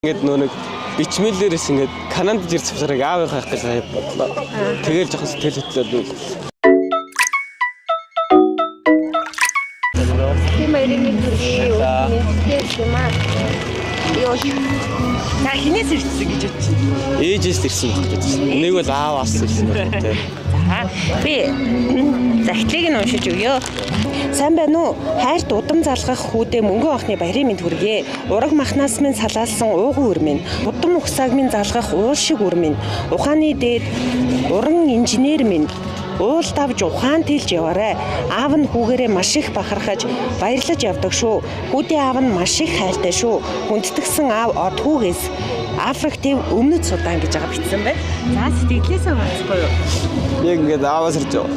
Ингээд нэг бичмэлээрээс ингээд Канадад ирж авчраг аав хайх гэж сая бодлоо. Тэгэл жоохон сэтгэл хөдлөлөө. Тийм эрийн мэдээ юм аа. Ёо. Та хинээс ирсэн гэж бодчих. Ээжээс ирсэн баг гэж. Нэг бол ааваас ирсэн байна тий. Би захидлыг нь уншиж өгье. Сайн байна уу? Хайрт удам залгах хүүдээ мөнгөн охны баярын мэнд хүргэе. Ураг махнаас минь салаалсан ууган үр минь. Удам ухсааг минь залгах уул шиг үр минь. Ухааны дээд уран инженер минь. Уул давж ухаан тэлж яваарэ. Аав нь хүүгээрээ маш их бахархаж баярлаж явдаг шүү. Хүүдийн аав нь маш их хайртай шүү. Хүндэтгсэн аав од хүүгээс Африкт өмнөд Судан гэж байгаа бичсэн байна. За сэтгэлээсээ хооцгүй юу? Яг ингээд ааваас ирж байгаа.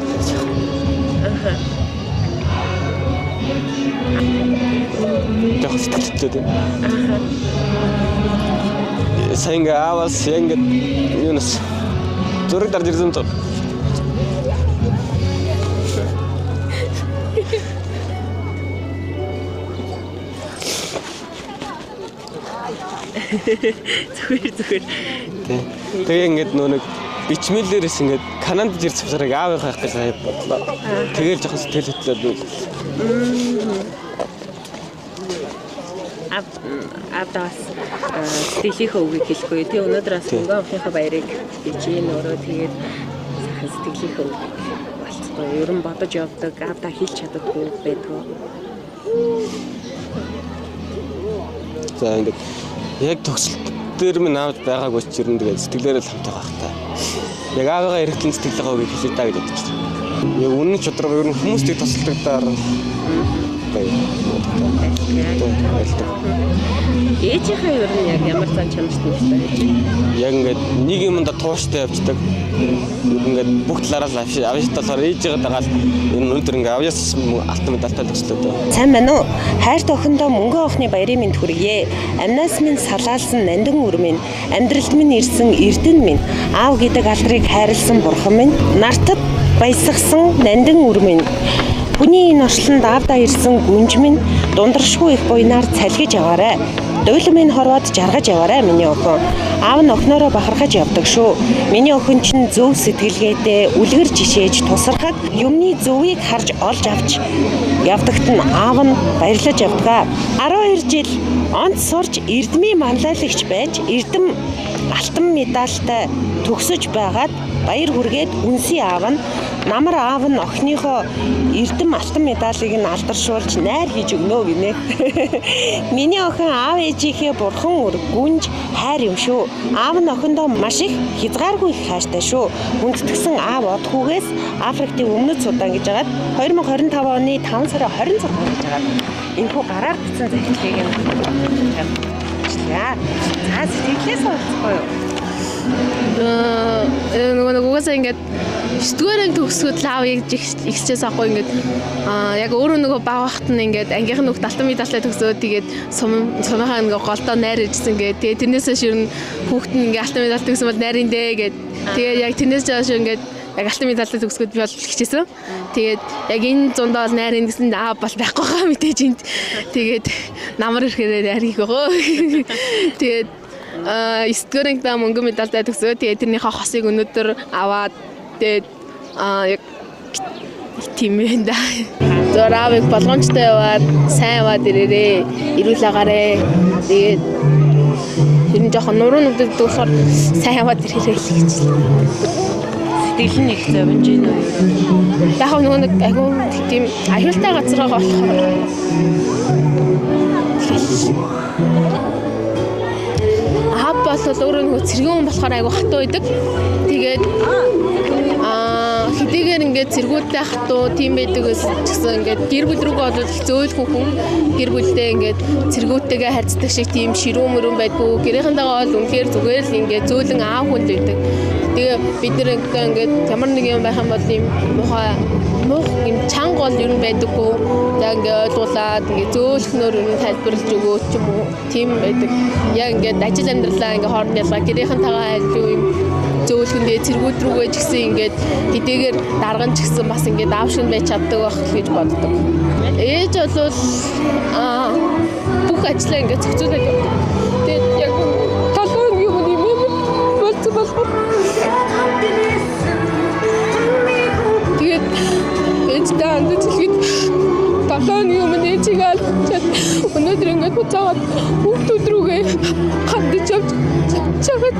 Яг сэтгэлтэй тийм. Сайн ингээд ааваас ингээд юунаас зураг дарж ирсэн тоо. Зүгээр. Тэгээ ингээд нэг бичмэлээрээс ингээд Канадад ирж авчраг аав хайх гэж сая бодлоо. Тэгэл жоохон сэтгэл хөдлөлөө. Авдаас сэтгэлийнхөө үгийг хэлэхгүй. Тэ өнөөдрөөс мөнгөн охиныхоо баярыг бичиж өөрөө тэгээд сайхан сэтгэлийнхөө үг болцгоо. Ер нь бодож явдаг, авдаа хэлж чаддаггүй байдгүй. За ингээд яг төгсөлт дээр минь аавд байгаагүй ч ер нь тэгээд сэтгэлээрээ л хамтаа байх та. Яг аавыгаа эргэтэн сэтгэлээгаа үг хэлээ даа гэж бодож байна. Яг үнэн чөдрөг ер нь хүмүүстийг тусалдаг даар Ээжийнхээ ер нь яг ямар зан чанарт нэртэй байж байна? Яг ингээд нэг юмд тууштай явждаг. Ингээд бүх талаараас авьяас талаар ээжигээ дагаад энэ өндөр ингээд авьяас алтан медальтай төгслөө. Сайн байна уу? Хайрт охиндоо мөнгөн охины баярын мэнд хүргэе. Амнаас минь салаалсан нандин үр минь, амьдралд минь ирсэн эрдэн минь, аав гэдэг алдрыг хайрлсан бурхан минь, нартад баясгсан нандин үр минь. Хүний энэ орчлонд аавдаа ирсэн гүнж минь дундаршгүй их буйнаар цалгиж яваарэ. Дуйлан минь хорвоод жаргаж яваарэ миний охин. Аав нь охиноороо бахархаж явдаг шүү. Миний охин чинь зөв сэтгэлгээтэй үлгэр жишээж тусархаг юмны зөвийг харж олж авч явдагт нь аав нь баярлаж явдаг. 12 жил онц сурч эрдмийн манлайлагч байж эрдэм алтан медальтай төгсөж байгаад баяр хүргээд үнсийн аав нь намар аав нь охиныхоо эрдэм алтан медалийг нь алдаршуулж найр хийж өгнө гинэ. Миний охин аав ээжийнхээ бурхан үр гүнж хайр юм шүү. Аав нь охиндоо маш их хязгааргүй их хайртай шүү. Хүндэтгсэн аав од хүүгээс Африктын өмнөд Судан гэж хагаад 2025 оны 5 сарын 26 гэж хагаад энэхүү гараар бичсэн захидлыг юм. За сэтгэлээс олцгоо юу? Нөгөө угаасаа ингээд 9-р анги төгсгöd лавыг ихсчээс ахгүй ингээд яг өөрөө нөгөө баг бахт нь ингээд ангийнхан нүгт алтан медальтай төгсөөд тэгээд сумынхаа ингээд голдоо найр ижсэн гэдэг. Тэгээд тэрнээс ширнэ хүүхэд нь ингээд алтан медаль төгсөн бол найрын дээ гэдэг. Тэгээд яг тэрнээс жааш ингээд яг алтан медальтай төгсгöd би бол хичээсэн. Тэгээд яг энэ зундаа бол найрын гэсэн аа бол байхгүй хаа мэдээж энд. Тэгээд намар ирэхээр найрыг өгөө. Тэгээд 9-р ангидаа мөнгөн медальтай төгсөө. Тэгээд тэрнийхээ хосыг өнөөдөр аваад тэгээд яг тийм юм да. Зуравыг болгоомжтой яваад сайн яваад ирээрээ. Ирүүл агаарэ. Тэгээд ер нь жоохон нуруу нүдэд болохоор сайн яваад ирээрээ л гэж. Сэтгэл нь их зовж байна уу? Яг нөгөө нэг агуу тийм аюултай газар байгаа болохоор бол өөрөө нөгөө цэргүүн болохоор айгу хатуу байдаг. Тэгээд хэдийгээр ингээд цэргүүдтэй хатуу тийм байдаг гэсэн ингээд гэр бүл рүү бол зөөлхөн хүн гэр бүлдээ ингээд цэргүүдтэйгээ харьцдаг шиг тийм ширүүн мөрөн байдгүй. Гэрийнхэндээ бол үнэхээр зүгээр л ингээд зөөлөн аав хүн байдаг. Тэгээ бид нэр ингээд ямар нэг юм байх юм бол ийм муух юм чанга бол ер нь байдаггүй. Яг ингээд ойлгуулад ингээд зөөлхнөр ер нь тайлбарлаж өгөөч юм уу? Тийм байдаг. Яг ингээд ажил амьдралаа ингээд хооронд ялгаа гэрийнхэнтэйгээ айлгүй юм зөөлхөндөө цэргүүд рүүгээ ч гэсэн ингээд хэдийгээр дарган ч гэсэн бас ингээд аав шиг байж чаддаг байх гэж боддог. Ээж бол бүх ажлаа ингээд зохицуулаад явдаг. Тэгээд яг 7 өмнө ээжийг алчаад өнөөдөр ингээд буцаагаад хүүхдүүд рүүгээ хандж явж чагаад